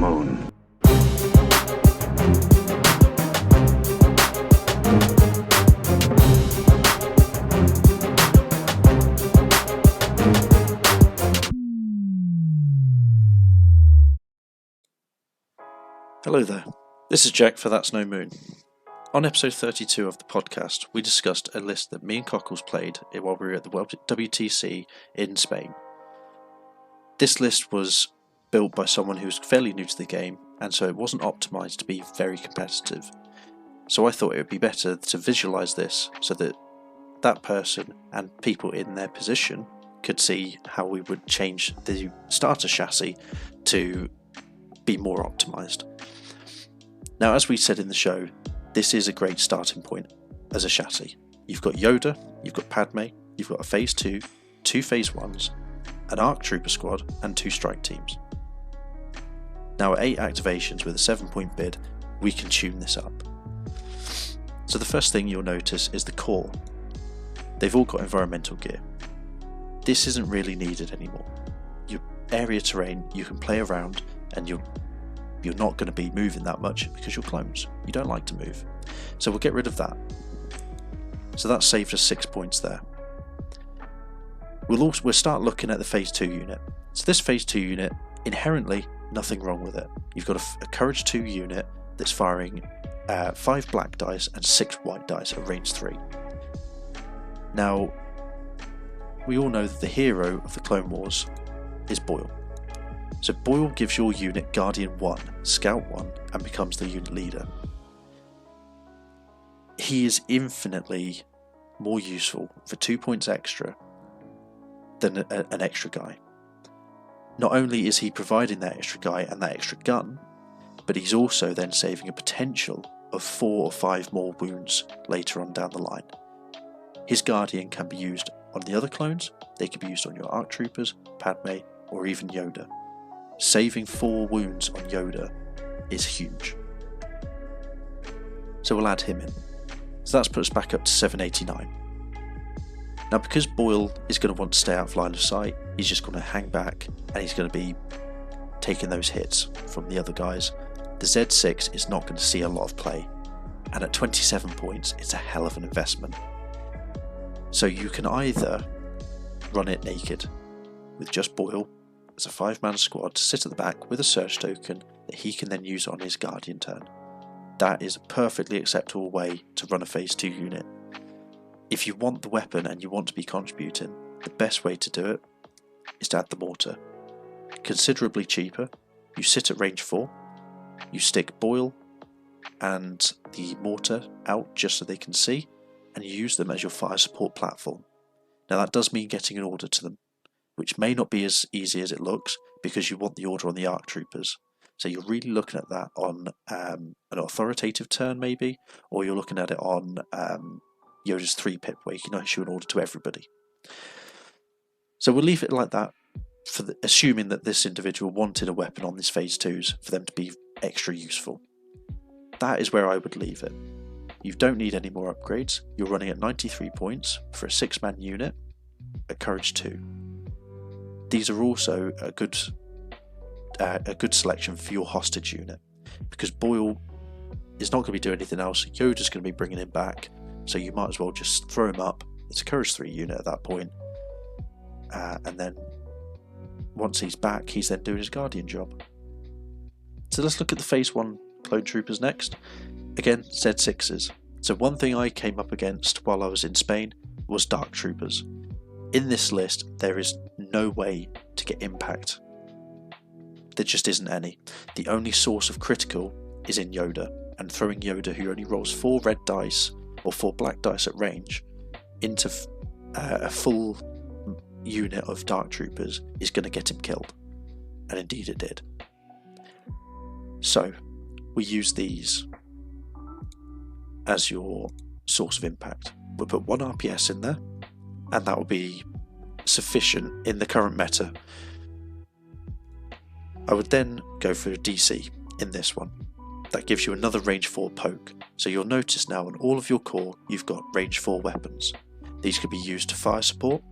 moon. Hello there, this is Jack for That's No Moon. On episode 32 of the podcast, we discussed a list that me and Cockles played while we were at the WTC in Spain. This list was built by someone who was fairly new to the game, and so it wasn't optimised to be very competitive. So I thought it would be better to visualise this so that that person and people in their position could see how we would change the starter chassis to be more optimised. Now, as we said in the show, this is a great starting point as a chassis. You've got Yoda, you've got Padme, you've got a Phase 2, 2 Phase 1s, an ARC Trooper squad and 2 strike teams. Now at 8 activations with a 7-point bid, we can tune this up. So the first thing you'll notice is the core. They've all got environmental gear. This isn't really needed anymore. Your area terrain, you can play around and you're not going to be moving that much because you're clones. You don't like to move. So we'll get rid of that. So that saved us 6 points there. We'll start looking at the Phase 2 unit. So this Phase 2 unit, inherently nothing wrong with it. You've got a Courage 2 unit that's firing 5 black dice and 6 white dice at range 3. Now, we all know that the hero of the Clone Wars is Boyle. So Boyle gives your unit Guardian 1, Scout 1 and becomes the unit leader. He is infinitely more useful for 2 points extra than an extra guy. Not only is he providing that extra guy and that extra gun, but he's also then saving a potential of 4 or 5 more wounds later on down the line. His Guardian can be used on the other clones, they can be used on your ARC Troopers, Padme or even Yoda. Saving 4 wounds on Yoda is huge. So we'll add him in. So that's put us back up to 789. Now because Boyle is going to want to stay out of line of sight, he's just going to hang back and he's going to be taking those hits from the other guys. The Z6 is not going to see a lot of play, and at 27 points it's a hell of an investment. So you can either run it naked with just Boyle as a 5-man squad to sit at the back with a search token that he can then use on his Guardian turn. That is a perfectly acceptable way to run a Phase 2 unit. If you want the weapon and you want to be contributing, the best way to do it is to add the mortar. Considerably cheaper, you sit at range 4, you stick Boyle and the mortar out just so they can see, and you use them as your fire support platform. Now that does mean getting an order to them, which may not be as easy as it looks because you want the order on the ARC Troopers. So you're really looking at that on an authoritative turn maybe, or you're looking at it on Yoda's 3-pip where you can issue an order to everybody. So we'll leave it like that, assuming that this individual wanted a weapon on this Phase 2s for them to be extra useful. That is where I would leave it. You don't need any more upgrades. You're running at 93 points for a 6-man unit at Courage 2. These are also a good selection for your hostage unit, because Boyle is not going to be doing anything else. Yoda's going to be bringing him back, so you might as well just throw him up. It's a Courage 3 unit at that point, and then once he's back, he's then doing his Guardian job. So let's look at the Phase 1 Clone Troopers next. Again, Z6s. So one thing I came up against while I was in Spain was Dark Troopers. In this list, there is no way to get impact. There just isn't any. The only source of critical is in Yoda, and throwing Yoda, who only rolls 4 red dice or 4 black dice at range, into a full unit of Dark Troopers is going to get him killed. And indeed it did. So we use these as your source of impact. We'll put 1 RPS in there, and that will be sufficient in the current meta. I would then go for a DC in this one. That gives you another range 4 poke. So you'll notice now on all of your core you've got range 4 weapons. These could be used to fire support,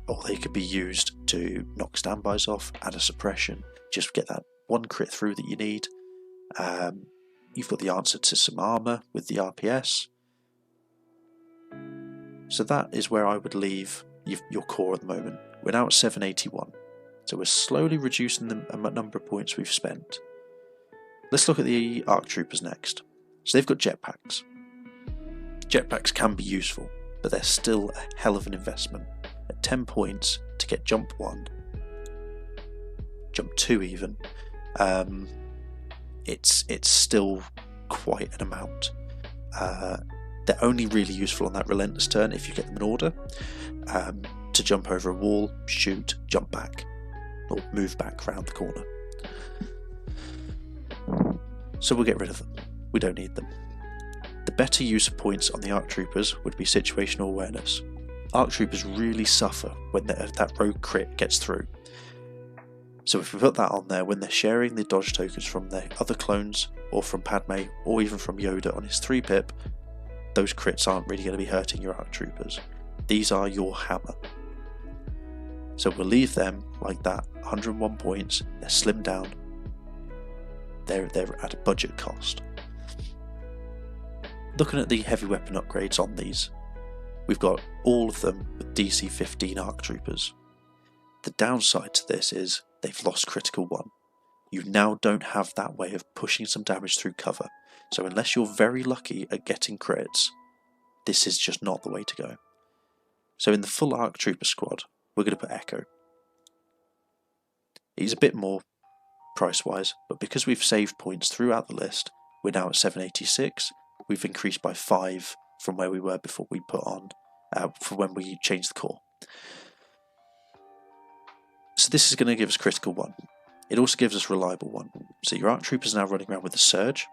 or they could be used to knock standbys off, add a suppression, just get that one crit through that you need. You've got the answer to some armour with the RPS. So that is where I would leave your core at the moment. We're now at 781, so we're slowly reducing the number of points we've spent. Let's look at the ARC Troopers next. So they've got jetpacks. Jetpacks can be useful, but they're still a hell of an investment. At 10 points to get jump 1, jump 2 even, it's still quite an amount. They're only really useful on that relentless turn if you get them in order, to jump over a wall, shoot, jump back, or move back round the corner. So we'll get rid of them. We don't need them. The better use of points on the ARC Troopers would be situational awareness. ARC Troopers really suffer when that rogue crit gets through. So if we put that on there, when they're sharing the dodge tokens from their other clones, or from Padme, or even from Yoda on his 3-pip, those crits aren't really going to be hurting your ARC Troopers. These are your hammer. So we'll leave them like that, 101 points, they're slimmed down, they're at a budget cost. Looking at the heavy weapon upgrades on these, we've got all of them with DC 15 ARC Troopers. The downside to this is they've lost critical 1. You now don't have that way of pushing some damage through cover, so unless you're very lucky at getting crits, this is just not the way to go. So in the full ARC Trooper squad, we're going to put Echo. He's a bit more price-wise, but because we've saved points throughout the list, we're now at 786. We've increased by 5 from where we were before we put on, for when we changed the core. So this is going to give us critical 1. It also gives us reliable 1. So your ARC Troopers are now running around with a surge.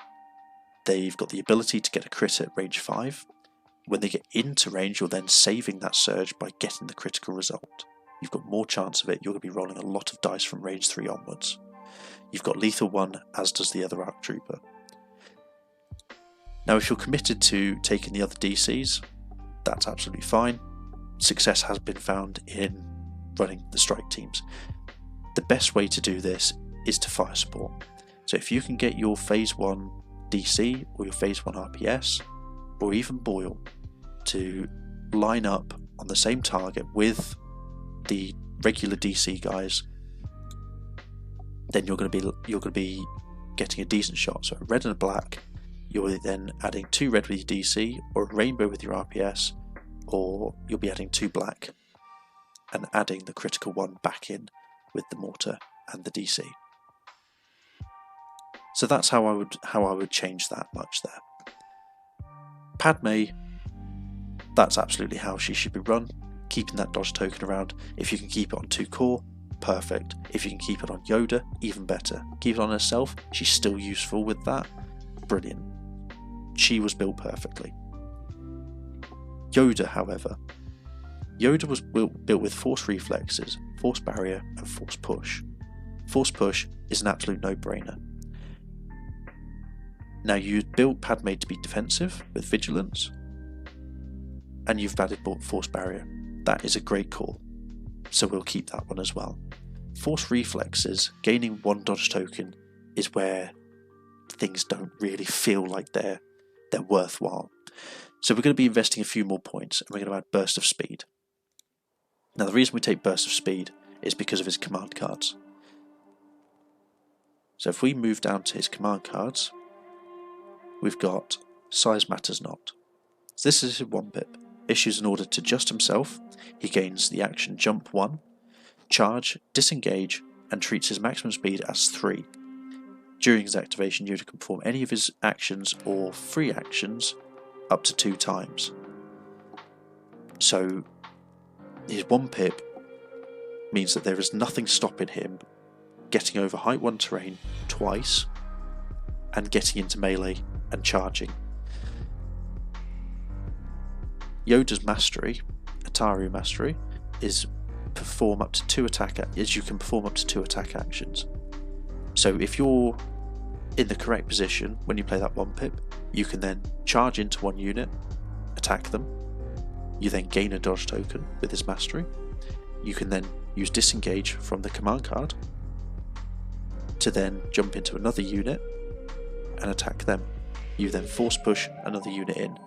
They've got the ability to get a crit at range 5. When they get into range, you're then saving that surge by getting the critical result. You've got more chance of it. You're going to be rolling a lot of dice from range 3 onwards. You've got lethal 1, as does the other ARC Trooper. Now if you're committed to taking the other DCs, that's absolutely fine. Success has been found in running the strike teams. The best way to do this is to fire support. So if you can get your phase 1 DC or your phase 1 RPS or even Boyle to line up on the same target with the regular DC guys, then you're going to be getting a decent shot. So a red and a black, you're then adding 2 red with your DC, or a rainbow with your RPS, or you'll be adding 2 black and adding the critical 1 back in with the mortar and the DC. So that's how I would change that much there. Padme, that's absolutely how she should be run, keeping that dodge token around. If you can keep it on 2 core, perfect. If you can keep it on Yoda, even better. Keep it on herself, she's still useful with that, brilliant. She was built perfectly. Yoda, however, Yoda was built with force reflexes, force barrier and force push. Force push is an absolute no-brainer. Now you've built Padme to be defensive with vigilance, and you've added force barrier. That is a great call, so we'll keep that one as well. Force reflexes, gaining 1 dodge token, is where things don't really feel like they're worthwhile. So we're going to be investing a few more points, and we're going to add burst of speed. Now the reason we take burst of speed is because of his command cards. So if we move down to his command cards, we've got size matters not. So this is his 1-pip. Issues an order to just himself. He gains the action jump 1, charge, disengage, and treats his maximum speed as 3. During his activation, Yoda can perform any of his actions or free actions up to 2 times. So his 1-pip means that there is nothing stopping him getting over height 1 terrain twice and getting into melee and charging. Yoda's mastery, Ataru mastery, is perform up to 2 attack. You can perform up to 2 attack actions. So if you're in the correct position when you play that 1-pip, you can then charge into 1 unit, attack them. You then gain a dodge token with his mastery. You can then use disengage from the command card to then jump into another unit and attack them. You then force push another unit in.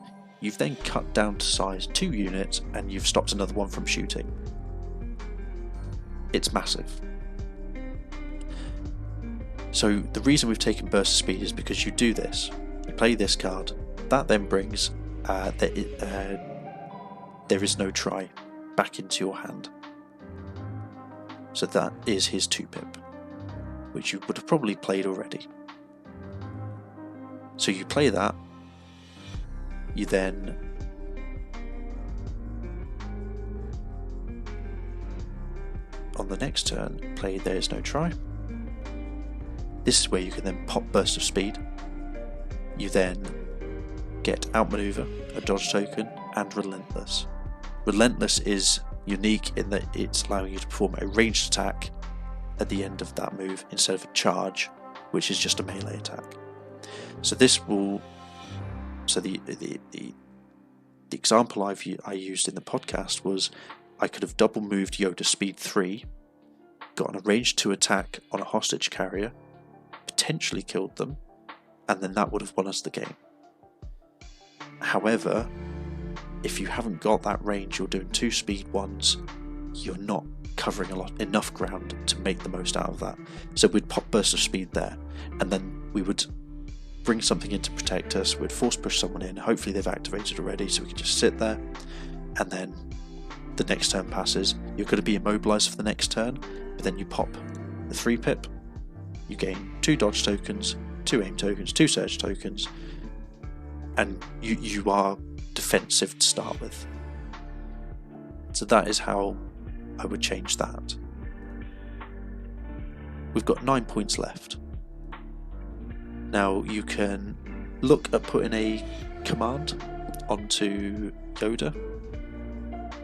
You've then cut down to size 2 units and you've stopped another one from shooting. It's massive. So the reason we've taken burst of speed is because you do this. You play this card. That then brings there is no try back into your hand. So that is his 2-pip, which you would have probably played already. So you play that. You then on the next turn play There Is No Try. This is where you can then pop burst of speed. You then get outmaneuver, a dodge token, and relentless. Relentless is unique in that it's allowing you to perform a ranged attack at the end of that move instead of a charge, which is just a melee attack. So this will. So the example I used in the podcast was I could have double moved Yoda speed 3, gotten a range 2 attack on a hostage carrier, potentially killed them, and then that would have won us the game. However, if you haven't got that range, you're doing 2 speed 1s, you're not covering enough ground to make the most out of that. So we'd pop burst of speed there, and then we would bring something in to protect us, we'd force push someone in, hopefully they've activated already so we can just sit there, and then the next turn passes, you're going to be immobilized for the next turn, but then you pop the 3-pip, you gain 2 dodge tokens, 2 aim tokens, 2 surge tokens, and you are defensive to start with. So that is how I would change that. We've got 9 points left. Now you can look at putting a command onto Yoda.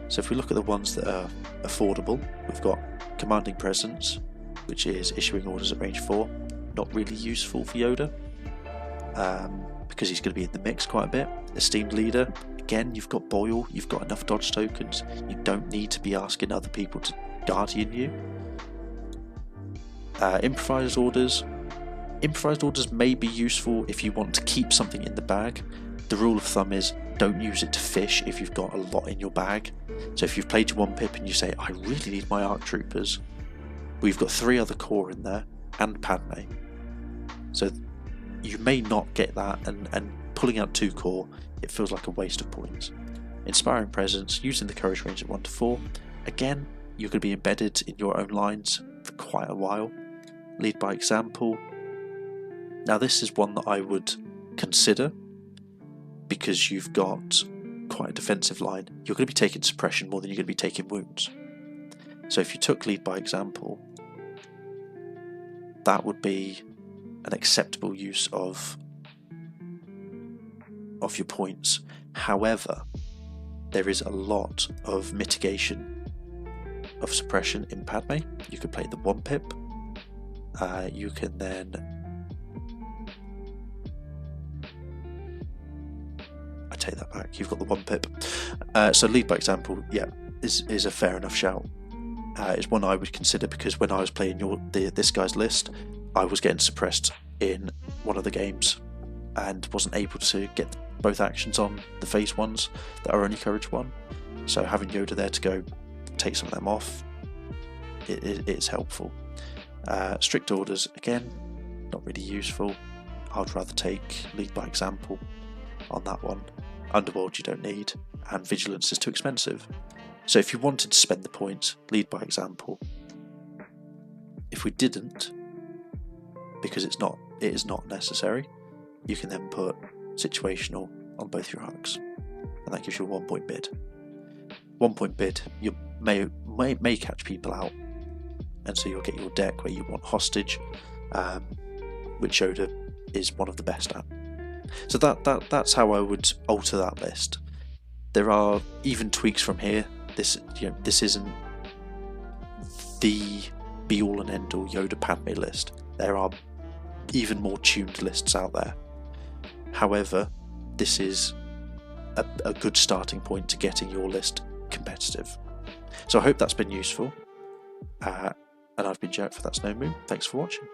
So if we look at the ones that are affordable, we've got Commanding Presence, which is issuing orders at range 4. Not really useful for Yoda, because he's going to be in the mix quite a bit. Esteemed Leader, again, you've got Boil, you've got enough dodge tokens, you don't need to be asking other people to guardian you. Improvised Orders. Improvised orders may be useful if you want to keep something in the bag. The rule of thumb is don't use it to fish if you've got a lot in your bag. So if you've played your 1-pip and you say, I really need my ARC Troopers, we've got 3 other core in there and Padme. So you may not get that, and pulling out 2 core, it feels like a waste of points. Inspiring Presence, using the courage range of 1 to 4. Again, you're going to be embedded in your own lines for quite a while. Lead by example. Now this is one that I would consider because you've got quite a defensive line. You're going to be taking suppression more than you're going to be taking wounds. So if you took lead by example, that would be an acceptable use of your points. However, there is a lot of mitigation of suppression in Padme. You could play the 1-pip. You can then take that back. You've got the 1-pip. So lead by example, yeah, is a fair enough shout. It's one I would consider because when I was playing this guy's list, I was getting suppressed in one of the games and wasn't able to get both actions on the phase ones that are only courage 1. So having Yoda there to go take some of them off, it's helpful. Strict orders, again, not really useful. I'd rather take lead by example on that one. Underworld you don't need, and Vigilance is too expensive. So if you wanted to spend the points, lead by example. If we didn't, because it is not necessary, you can then put situational on both your arcs, and that gives you a 1-point bid. 1-point bid, you may catch people out, and so you'll get your deck where you want hostage, which Yoda is one of the best at. So that's how I would alter that list. There are even tweaks from here. This isn't the be all and end all Yoda Padme list. There are even more tuned lists out there. However, this is a good starting point to getting your list competitive. So I hope that's been useful. And I've been Jack for That's No Moon. Thanks for watching.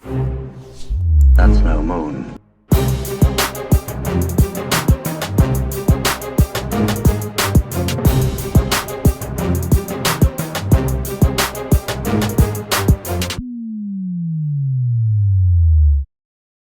That's no moon.